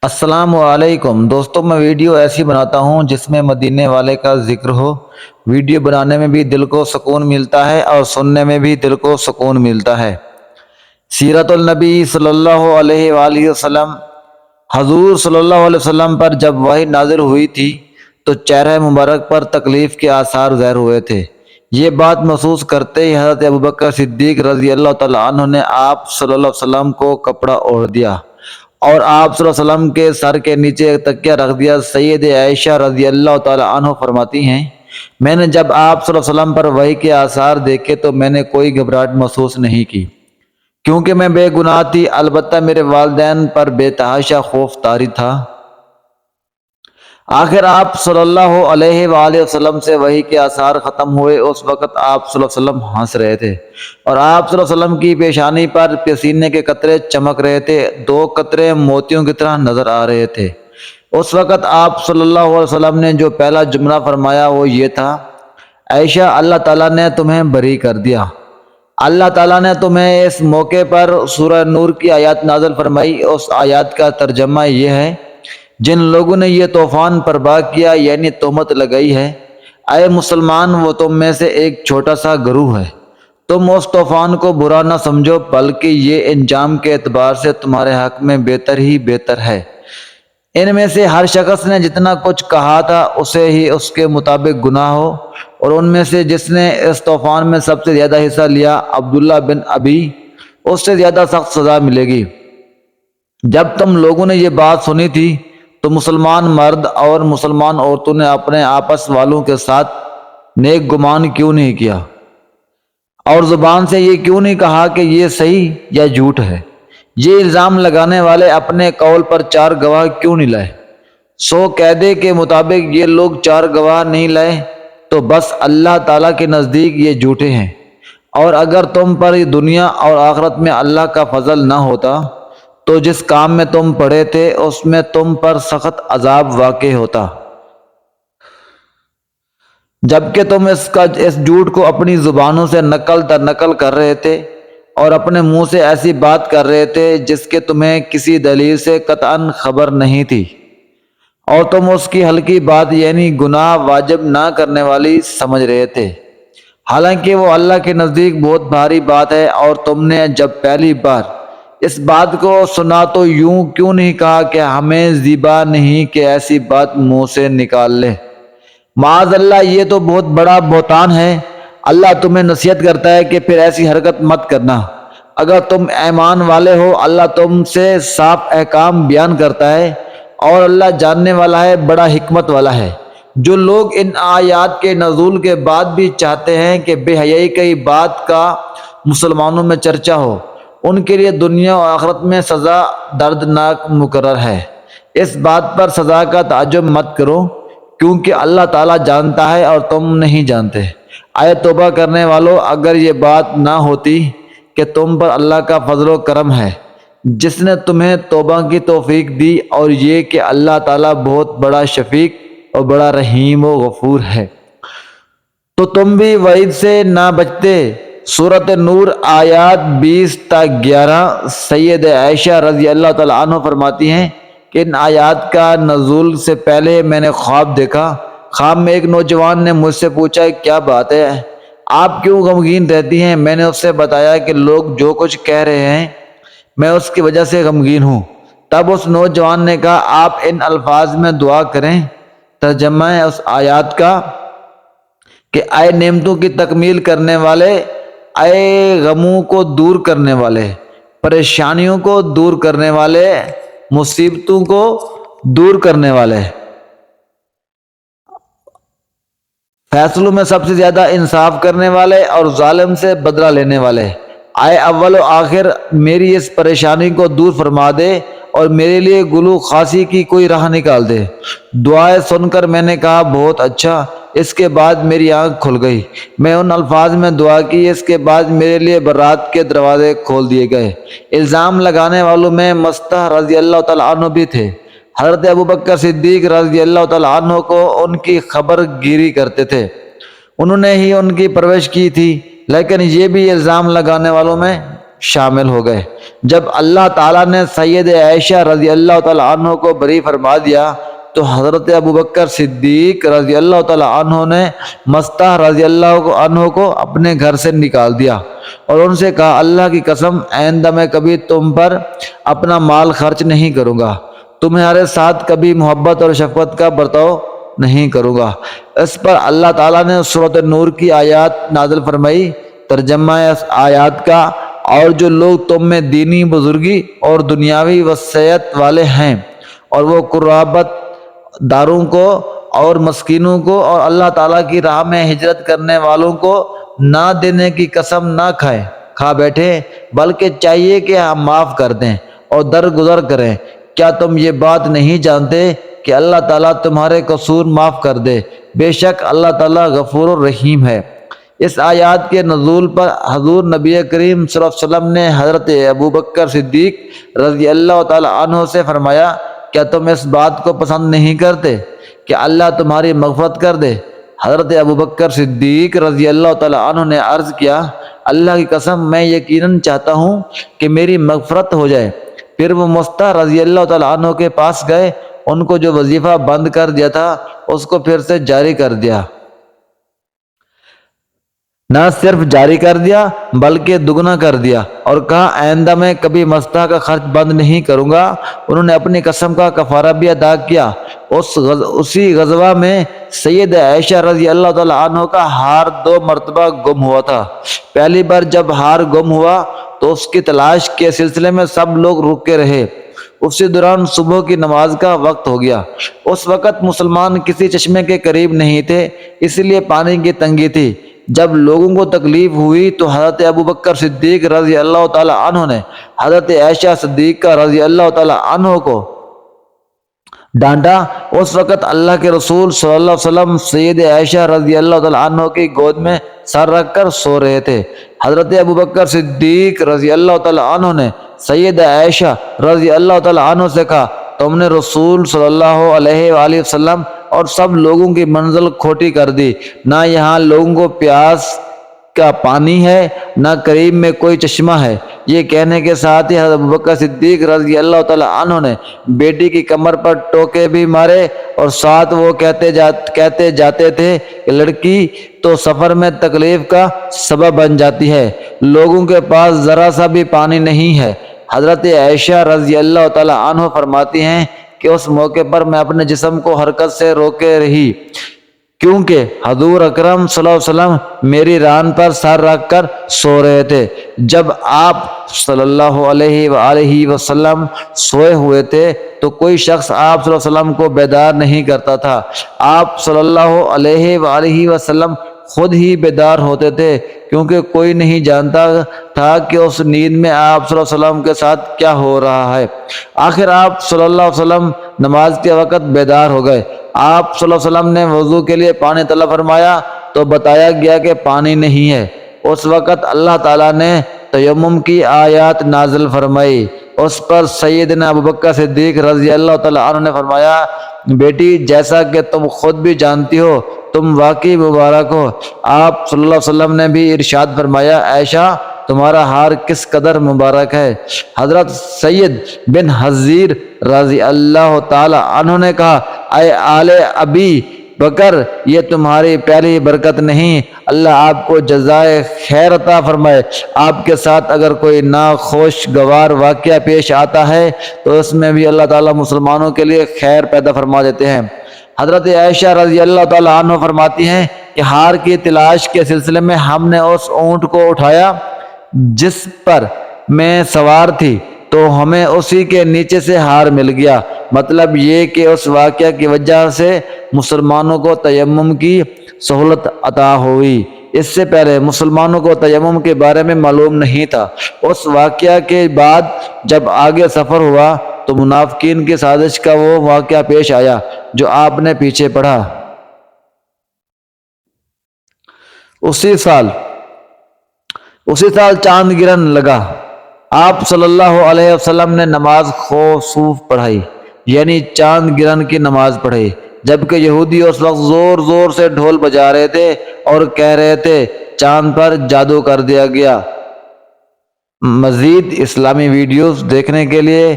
السلام علیکم دوستوں، میں ویڈیو ایسی بناتا ہوں جس میں مدینے والے کا ذکر ہو۔ ویڈیو بنانے میں بھی دل کو سکون ملتا ہے اور سننے میں بھی دل کو سکون ملتا ہے۔ سیرت النبی صلی اللہ علیہ وآلہ وسلم۔ حضور صلی اللہ علیہ وسلم پر جب وحی نازل ہوئی تھی تو چہرہ مبارک پر تکلیف کے آثار ظاہر ہوئے تھے۔ یہ بات محسوس کرتے ہی حضرت ابوبکر صدیق رضی اللہ تعالیٰ عنہ نے آپ صلی اللہ علیہ وسلم کو کپڑا اوڑھ دیا اور آپ صلی اللہ علیہ وسلم کے سر کے نیچے ایک تکیہ رکھ دیا۔ سید عائشہ رضی اللہ تعالیٰ عنہ فرماتی ہیں، میں نے جب آپ صلی اللہ علیہ وسلم پر وحی کے آثار دیکھے تو میں نے کوئی گھبراہٹ محسوس نہیں کی، کیونکہ میں بے گناہ تھی، البتہ میرے والدین پر بے تحاشا خوف طاری تھا۔ آخر آپ صلی اللہ علیہ وآلہ وسلم سے وحی کے آثار ختم ہوئے۔ اس وقت آپ صلی اللہ علیہ وسلم ہنس رہے تھے اور آپ صلی اللہ علیہ وسلم کی پیشانی پر پسینے کے قطرے چمک رہے تھے، 2 قطرے موتیوں کی طرح نظر آ رہے تھے۔ اس وقت آپ صلی اللہ علیہ وسلم نے جو پہلا جملہ فرمایا وہ یہ تھا، عائشہ، اللہ تعالیٰ نے تمہیں بری کر دیا۔ اللہ تعالیٰ نے تمہیں اس موقع پر سورہ نور کی آیات نازل فرمائی۔ اس آیات کا ترجمہ یہ ہے، جن لوگوں نے یہ طوفان برپا کیا یعنی تہمت لگائی ہے، اے مسلمان، وہ تم میں سے ایک چھوٹا سا گروہ ہے۔ تم اس طوفان کو برا نہ سمجھو، بلکہ یہ انجام کے اعتبار سے تمہارے حق میں بہتر ہی بہتر ہے۔ ان میں سے ہر شخص نے جتنا کچھ کہا تھا اسے ہی اس کے مطابق گناہ ہو، اور ان میں سے جس نے اس طوفان میں سب سے زیادہ حصہ لیا، عبداللہ بن ابی، اس سے زیادہ سخت سزا ملے گی۔ جب تم لوگوں نے یہ بات سنی تھی تو مسلمان مرد اور مسلمان عورتوں نے اپنے آپس والوں کے ساتھ نیک گمان کیوں نہیں کیا، اور زبان سے یہ کیوں نہیں کہا کہ یہ صحیح یا جھوٹ ہے؟ یہ الزام لگانے والے اپنے قول پر 4 گواہ کیوں نہیں لائے؟ سو قاعدے کے مطابق یہ لوگ 4 گواہ نہیں لائے تو بس اللہ تعالیٰ کے نزدیک یہ جھوٹے ہیں، اور اگر تم پر دنیا اور آخرت میں اللہ کا فضل نہ ہوتا تو جس کام میں تم پڑے تھے اس میں تم پر سخت عذاب واقع ہوتا، جبکہ تم اس جھوٹ کو اپنی زبانوں سے نقل در نقل کر رہے تھے اور اپنے منہ سے ایسی بات کر رہے تھے جس کے تمہیں کسی دلیل سے قطعاً خبر نہیں تھی، اور تم اس کی ہلکی بات یعنی گناہ واجب نہ کرنے والی سمجھ رہے تھے، حالانکہ وہ اللہ کے نزدیک بہت بھاری بات ہے۔ اور تم نے جب پہلی بار اس بات کو سنا تو یوں کیوں نہیں کہا کہ ہمیں زیبا نہیں کہ ایسی بات منہ سے نکال لے؟ معاذ اللہ، یہ تو بہت بڑا بہتان ہے۔ اللہ تمہیں نصیحت کرتا ہے کہ پھر ایسی حرکت مت کرنا۔ اگر تم ایمان والے ہو، اللہ تم سے صاف احکام بیان کرتا ہے، اور اللہ جاننے والا ہے، بڑا حکمت والا ہے۔ جو لوگ ان آیات کے نزول کے بعد بھی چاہتے ہیں کہ بے حیائی کی بات کا مسلمانوں میں چرچا ہو، ان کے لیے دنیا و آخرت میں سزا دردناک مقرر ہے۔ اس بات پر سزا کا تعجب مت کرو، کیونکہ اللہ تعالیٰ جانتا ہے اور تم نہیں جانتے۔ اے توبہ کرنے والو، اگر یہ بات نہ ہوتی کہ تم پر اللہ کا فضل و کرم ہے جس نے تمہیں توبہ کی توفیق دی، اور یہ کہ اللہ تعالیٰ بہت بڑا شفیق اور بڑا رحیم و غفور ہے، تو تم بھی وعید سے نہ بچتے۔ سورۃ نور آیات 20 تا 11۔ سید عائشہ رضی اللہ تعالیٰ عنہ فرماتی ہیں کہ ان آیات کا نزول سے پہلے میں نے خواب دیکھا۔ خواب میں ایک نوجوان نے مجھ سے پوچھا، کیا بات ہے، آپ کیوں غمگین رہتی ہیں؟ میں نے اس سے بتایا کہ لوگ جو کچھ کہہ رہے ہیں میں اس کی وجہ سے غمگین ہوں۔ تب اس نوجوان نے کہا، آپ ان الفاظ میں دعا کریں۔ ترجمہ ہے اس آیات کا کہ اے نعمتوں کی تکمیل کرنے والے، اے غموں کو دور کرنے والے، پریشانیوں کو دور کرنے والے، مصیبتوں کو دور کرنے والے، فیصلوں میں سب سے زیادہ انصاف کرنے والے اور ظالم سے بدلہ لینے والے، اے اول و آخر میری اس پریشانی کو دور فرما دے اور میرے لیے گلو خاصی کی کوئی راہ نکال دے۔ دعائیں سن کر میں نے کہا، بہت اچھا۔ اس کے بعد میری آنکھ کھل گئی، میں ان الفاظ میں دعا کی، اس کے بعد میرے لیے برات کے دروازے کھول دیے گئے۔ الزام لگانے والوں میں مصطح رضی اللہ تعالیٰ عنہ بھی تھے۔ حضرت ابوبکر صدیق رضی اللہ تعالیٰ عنہ کو ان کی خبر گیری کرتے تھے، انہوں نے ہی ان کی پرورش کی تھی، لیکن یہ بھی الزام لگانے والوں میں شامل ہو گئے۔ جب اللہ تعالیٰ نے سید عائشہ رضی اللہ تعالیٰ عنہ کو بری فرما دیا تو حضرت ابوبکر صدیق رضی اللہ تعالیٰ عنہ نے مستح رضی اللہ عنہ کو اپنے گھر سے نکال دیا اور ان سے کہا، اللہ کی قسم آئندہ میں کبھی تم پر اپنا مال خرچ نہیں کروں گا، تمہارے ساتھ کبھی محبت اور شفقت کا برتاؤ نہیں کروں گا۔ اس پر اللہ تعالیٰ نے سورۃ نور کی آیات نازل فرمائی۔ ترجمہ اس آیات کا، اور جو لوگ تم میں دینی بزرگی اور دنیاوی وسعت والے ہیں اور وہ قرابت داروں کو اور مسکینوں کو اور اللہ تعالیٰ کی راہ میں ہجرت کرنے والوں کو نہ دینے کی قسم نہ کھا بیٹھے، بلکہ چاہیے کہ ہم معاف کر دیں اور درگزر کریں، کیا تم یہ بات نہیں جانتے کہ اللہ تعالیٰ تمہارے قصور معاف کر دے، بے شک اللہ تعالیٰ غفور الرحیم ہے۔ اس آیات کے نزول پر حضور نبی کریم صلی اللہ علیہ وسلم نے حضرت ابوبکر صدیق رضی اللہ تعالیٰ عنہ سے فرمایا، کیا تم اس بات کو پسند نہیں کرتے کہ اللہ تمہاری مغفرت کر دے؟ حضرت ابوبکر صدیق رضی اللہ تعالیٰ عنہ نے عرض کیا، اللہ کی قسم میں یقیناً چاہتا ہوں کہ میری مغفرت ہو جائے۔ پھر وہ مستح رضی اللہ تعالیٰ عنہ کے پاس گئے، ان کو جو وظیفہ بند کر دیا تھا اس کو پھر سے جاری کر دیا، نہ صرف جاری کر دیا بلکہ دگنا کر دیا، اور کہا آئندہ میں کبھی مستح کا خرچ بند نہیں کروں گا۔ انہوں نے اپنی قسم کا کفارہ بھی ادا کیا۔ اسی غزوہ میں سید عائشہ رضی اللہ تعالیٰ عنہ کا ہار 2 مرتبہ گم ہوا تھا۔ پہلی بار جب ہار گم ہوا تو اس کی تلاش کے سلسلے میں سب لوگ رکے رہے۔ اسی دوران صبح کی نماز کا وقت ہو گیا۔ اس وقت مسلمان کسی چشمے کے قریب نہیں تھے، اس لیے پانی کی تنگی تھی۔ جب لوگوں کو تکلیف ہوئی تو حضرت ابوبکر صدیق رضی اللہ تعالیٰ عنہ نے حضرت عائشہ صدیقہ رضی اللہ تعالیٰ عنہ کو ڈانٹا۔ اس وقت اللہ کے رسول صلی اللہ علیہ وسلم سید عائشہ رضی اللہ تعالیٰ عنہ کی گود میں سر رکھ کر سو رہے تھے۔ حضرت ابوبکر صدیق رضی اللہ تعالیٰ عنہ نے سید عائشہ رضی اللہ تعالیٰ عنہ سے کہا، تم نے رسول صلی اللہ علیہ وآلہ وسلم اور سب لوگوں کی منزل کھوٹی کر دی، نہ یہاں لوگوں کو پیاس کا پانی ہے نہ قریب میں کوئی چشمہ ہے۔ یہ کہنے کے ساتھ ہی حضرت ابوبکر صدیق رضی اللہ تعالیٰ عنہ نے بیٹی کی کمر پر ٹوکے بھی مارے، اور ساتھ وہ کہتے جاتے تھے کہ لڑکی تو سفر میں تکلیف کا سبب بن جاتی ہے، لوگوں کے پاس ذرا سا بھی پانی نہیں ہے۔ حضرت عائشہ رضی اللہ تعالیٰ عنہ فرماتی ہیں کہ اس موقع پر میں اپنے جسم کو حرکت سے روکے رہی، کیونکہ حضور اکرم صلی اللہ علیہ وسلم میری ران پر سر رکھ کر سو رہے تھے۔ جب آپ صلی اللہ علیہ وآلہ وسلم سوئے ہوئے تھے تو کوئی شخص آپ صلی اللہ علیہ وسلم کو بیدار نہیں کرتا تھا۔ آپ صلی اللہ علیہ وآلہ وسلم خود ہی بیدار ہوتے تھے، کیونکہ کوئی نہیں جانتا تھا کہ اس نیند میں آپ صلی اللہ علیہ وسلم کے ساتھ کیا ہو رہا ہے۔ آخر آپ صلی اللہ علیہ وسلم نماز کے وقت بیدار ہو گئے۔ آپ صلی اللہ علیہ وسلم نے وضو کے لیے پانی طلب فرمایا تو بتایا گیا کہ پانی نہیں ہے۔ اس وقت اللہ تعالیٰ نے تیمم کی آیات نازل فرمائی۔ اس پر سیدنا ابوبکر صدیق رضی اللہ تعالیٰ عنہ نے فرمایا، بیٹی جیسا کہ تم خود بھی جانتی ہو تم واقعی مبارک ہو۔ آپ صلی اللہ علیہ وسلم نے بھی ارشاد فرمایا، عائشہ تمہارا ہار کس قدر مبارک ہے۔ حضرت سید بن حضیر رضی اللہ تعالی عنہ نے کہا، اے آل ابی بکر، یہ تمہاری پہلی برکت نہیں، اللہ آپ کو جزائے خیر عطا فرمائے۔ آپ کے ساتھ اگر کوئی ناخوشگوار واقعہ پیش آتا ہے تو اس میں بھی اللہ تعالیٰ مسلمانوں کے لیے خیر پیدا فرما دیتے ہیں۔ حضرت عائشہ رضی اللہ تعالیٰ عنہ فرماتی ہیں کہ ہار کی تلاش کے سلسلے میں ہم نے اس اونٹ کو اٹھایا جس پر میں سوار تھی، تو ہمیں اسی کے نیچے سے ہار مل گیا۔ مطلب یہ کہ اس واقعہ کی وجہ سے مسلمانوں کو تیمم کی سہولت عطا ہوئی۔ اس سے پہلے مسلمانوں کو تیمم کے بارے میں معلوم نہیں تھا۔ اس واقعہ کے بعد جب آگے سفر ہوا تو منافقین کی سازش کا وہ واقعہ پیش آیا جو آپ نے پیچھے پڑھا۔ اسی سال چاند گرہن لگا۔ آپ صلی اللہ علیہ وسلم نے نماز خسوف پڑھائی، یعنی چاند گرہن کی نماز پڑھی، جبکہ یہودی اس وقت زور زور سے ڈھول بجا رہے تھے اور کہہ رہے تھے چاند پر جادو کر دیا گیا۔ مزید اسلامی ویڈیوز دیکھنے کے لیے